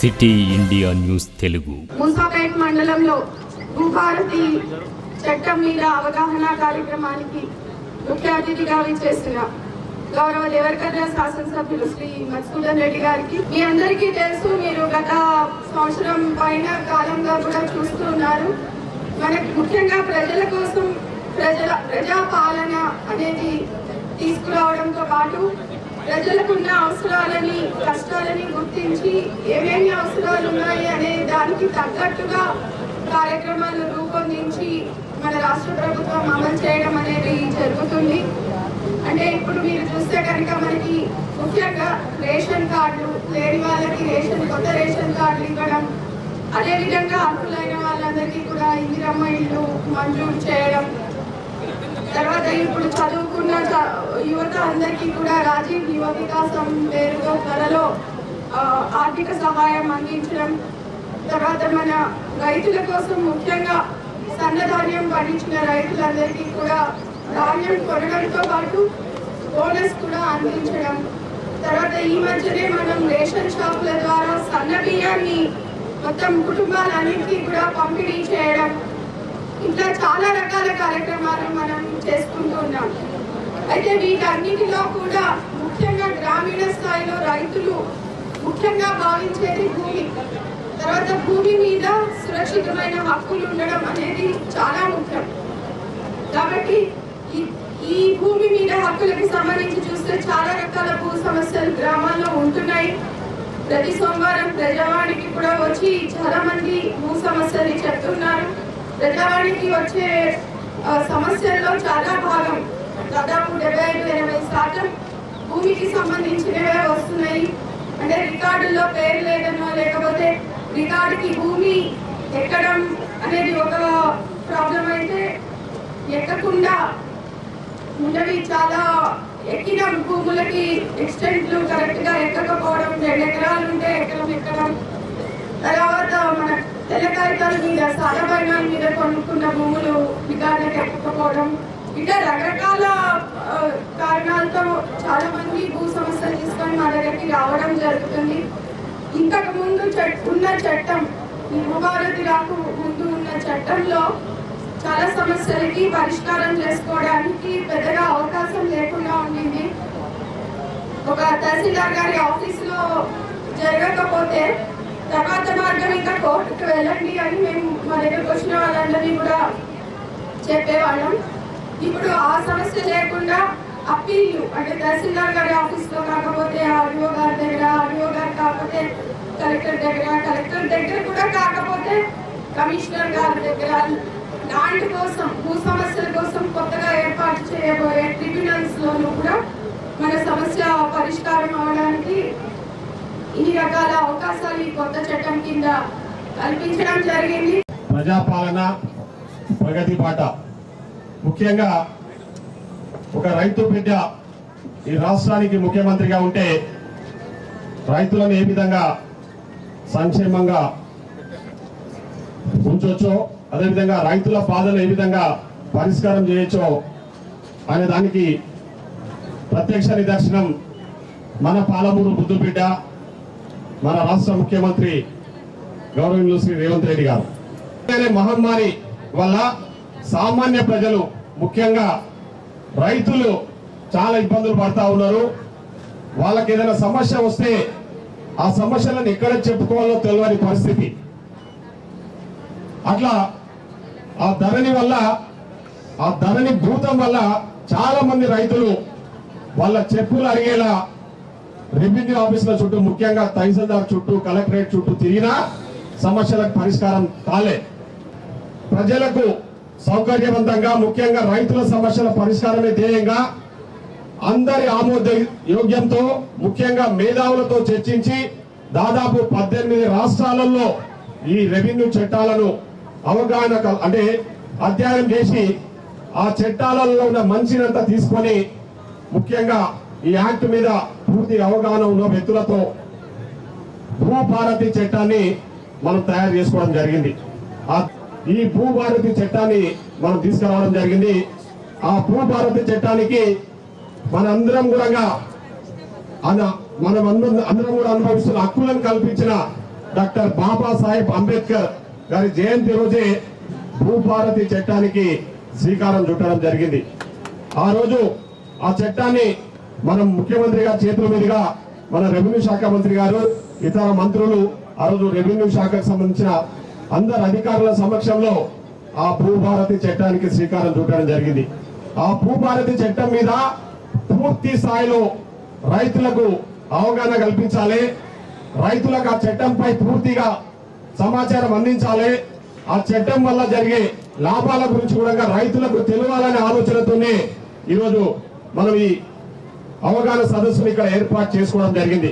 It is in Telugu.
City India news Telugu Moosapet మండలంలో భూభారతి చట్టం మీద అవగాహన కార్యక్రమానికి ముఖ్య అతిథిగా విచ్చేసిన గౌరవ దేవరకద్ర శాసనసభ్యులు శ్రీ మధుసూదన్ రెడ్డి గారికి, మీ అందరికీ తెలుసు, మీరు గత సంవత్సరం పైన కాలంగా కూడా చూస్తున్నారు. మనకి ముఖ్యంగా ప్రజల కోసం ప్రజాపాలన అనేది తీసుకురావడంతో పాటు ప్రజలకున్న అవసరాలని కష్టాలని గుర్తించి ఏమేమి అవసరాలు ఉన్నాయి అనే దానికి తగ్గట్టుగా కార్యక్రమాలు రూపొందించి మన రాష్ట్ర ప్రభుత్వం అమలు చేయడం అనేది జరుగుతుంది. అంటే ఇప్పుడు మీరు చూస్తే కనుక మనకి ముఖ్యంగా రేషన్ కార్డులు లేని వాళ్ళకి కొత్త రేషన్ కార్డులు ఇవ్వడం, అదేవిధంగా అర్హులైన వాళ్ళందరికీ కూడా ఇందిరమ్మ ఇల్లు మంజూరు చేయడం, తర్వాత ఇప్పుడు చదువుకున్న యువత అందరికీ కూడా రాజీవ్ యువ వికాసం పేరుతో త్వరలో ఆర్థిక సహాయం అందించడం, తర్వాత మన రైతుల కోసం ముఖ్యంగా సన్నధాన్యం పండించిన రైతులందరికీ కూడా ధాన్యం కొనడంతో పాటు బోనస్ కూడా అందించడం, తర్వాత ఈ మధ్యనే మనం రేషన్ షాపుల ద్వారా సన్న బియ్యాన్ని మొత్తం కుటుంబాలన్నింటినీ కూడా పంపిణీ చేయడం, ఇట్లా చాలా రకాల కార్యక్రమాలు మనం చేసుకుంటూ ఉన్నాం. అయితే వీటన్నిటిలో కూడా ముఖ్యంగా గ్రామీణ స్థాయిలో రైతులు ముఖ్యంగా భావించేది భూమి, తర్వాత భూమి మీద సురక్షితమైన హక్కులు ఉండడం అనేది చాలా ముఖ్యం. కాబట్టి ఈ భూమి మీద హక్కులకు సంబంధించి చూస్తే చాలా రకాల భూ సమస్యలు గ్రామాల్లో ఉంటున్నాయి. ప్రతి సోమవారం ప్రజావాణికి కూడా వచ్చి చాలా మంది భూ సమస్యలు చెప్తున్నారు. ప్రజావాణికి వచ్చే సమస్యల్లో చాలా భాగం, దాదాపు 75-80% భూమికి సంబంధించినవే వస్తున్నాయి. అంటే రికార్డుల్లో పేరు లేదనో లేకపోతే రికార్డుకి భూమి ఎక్కడం అనేది ఒక ప్రాబ్లం అయితే, ఎక్కకుండా ఉన్నవి చాలా ఎక్కిన భూములకి ఎక్స్టెంట్లు కరెక్ట్గా ఎక్కకపోవడం, 2 ఎకరాలు ఉంటే ఎక్కడం, తర్వాత మన తెల్ల కాగితాల మీద సాలభరణాల మీద కొనుక్కున్న భూములు రికార్డులకు ఎక్కకపోవడం, ఇంకా రకరకాల కారణాలతో చాలా మంది భూ సమస్యలు తీసుకొని మా దగ్గరికి రావడం జరుగుతుంది. ఇంతకు ముందు ఉన్న చట్టం, ఈ భూభారతి రాకు ముందు ఉన్న చట్టంలో చాలా సమస్యలకి పరిష్కారం చేసుకోవడానికి పెద్దగా అవకాశం లేకుండా ఉండింది. ఒక తహసీల్దార్ గారి ఆఫీసులో జరగకపోతే తర్వాత మార్గం ఇంకా కోర్టుకు వెళ్ళండి అని మేము మా దగ్గరకు వచ్చిన వాళ్ళందరినీ కూడా చెప్పేవాళ్ళం. ఇప్పుడు ఆ సమస్య లేకుండా అప్పీలు, అంటే తహసీల్దార్ గారి ఆఫీస్లో కాకపోతే ఆర్డీఓ గారి దగ్గర, ఆర్డీఓ గారు కాకపోతే కలెక్టర్ దగ్గర, కలెక్టర్ దగ్గర కూడా కాకపోతే కమిషనర్ గారి దగ్గర, ల్యాండ్ కోసం భూ సమస్యల కోసం కొత్తగా ఏర్పాటు చేయబోయే ట్రిబ్యునల్స్లోనూ కూడా మన సమస్య పరిష్కారం అవడానికి ఇన్ని రకాల అవకాశాలు ఈ కొత్త చట్టం కింద కల్పించడం జరిగింది. ప్రజాపాలన ప్రగతి బాట, ముఖ్యంగా ఒక రైతు బిడ్డ ఈ రాష్ట్రానికి ముఖ్యమంత్రిగా ఉంటే రైతులను ఏ విధంగా సంక్షేమంగా ఉంచవచ్చో, అదేవిధంగా రైతుల బాధలు ఏ విధంగా పరిష్కారం చేయొచ్చో అనే దానికి ప్రత్యక్ష నిదర్శనం మన పాలమూరు బుద్ధు బిడ్డ, మన రాష్ట్ర ముఖ్యమంత్రి గౌరవనీయులు శ్రీ రేవంత్ రెడ్డి గారు. మహమ్మారి వల్ల సామాన్య ప్రజలు, ముఖ్యంగా రైతులు చాలా ఇబ్బందులు పడతా ఉన్నారు. వాళ్ళకి ఏదైనా సమస్య వస్తే ఆ సమస్యలను ఎక్కడ చెప్పుకోవాలో తెలియని పరిస్థితి. అట్లా ఆ ధరణి భూతం వల్ల చాలా మంది రైతులు వాళ్ళ చెప్పులు అరిగేలా రెవెన్యూ ఆఫీసుల చుట్టూ, ముఖ్యంగా తహసీల్దార్ చుట్టూ, కలెక్టరేట్ చుట్టూ తిరిగినా సమస్యలకు పరిష్కారం కాలే. ప్రజలకు సౌకర్యవంతంగా, ముఖ్యంగా రైతుల సమస్యల పరిష్కారమే ధ్యేయంగా అందరి ఆమోద యోగ్యంతో, ముఖ్యంగా మేధావులతో చర్చించి దాదాపు 18 రాష్ట్రాలలో ఈ రెవెన్యూ చట్టాలను అవగాహన అంటే అధ్యయనం చేసి ఆ చట్టాలలో ఉన్న మంచినంతా తీసుకొని, ముఖ్యంగా ఈ యాక్ట్ మీద పూర్తి అవగాహన ఉన్న వ్యక్తులతో భూభారతి చట్టాన్ని మనం తయారు చేసుకోవడం జరిగింది. ఈ భూభారతి చట్టాన్ని మనం తీసుకురావడం జరిగింది. ఆ భూభారతి చట్టానికి మనందరం కూడా మనం అందరం కూడా అనుభవిస్తున్న హక్కులను కల్పించిన డాక్టర్ బాబాసాహెబ్ అంబేద్కర్ గారి జయంతి రోజే భూభారతి చట్టానికి శ్రీకారం చుట్టడం జరిగింది. ఆ రోజు ఆ చట్టాన్ని మనం ముఖ్యమంత్రి గారి చేతుల మీదుగా మన రెవెన్యూ శాఖ మంత్రి గారు, ఇతర మంత్రులు, ఆ రోజు రెవెన్యూ శాఖకు సంబంధించిన అందరు అధికారుల సమక్షంలో ఆ భూభారతి చట్టానికి శ్రీకారం చుట్టడం జరిగింది. ఆ భూభారతి చట్టం మీద పూర్తి స్థాయిలో రైతులకు అవగాహన కల్పించాలి, రైతులకు ఆ చట్టంపై పూర్తిగా సమాచారం అందించాలి, ఆ చట్టం వల్ల జరిగే లాభాల గురించి కూడా రైతులకు తెలియాలనే ఆలోచనతోనే ఈరోజు మనం ఈ అవగాహన సదస్సును ఇక్కడ ఏర్పాటు చేసుకోవడం జరిగింది.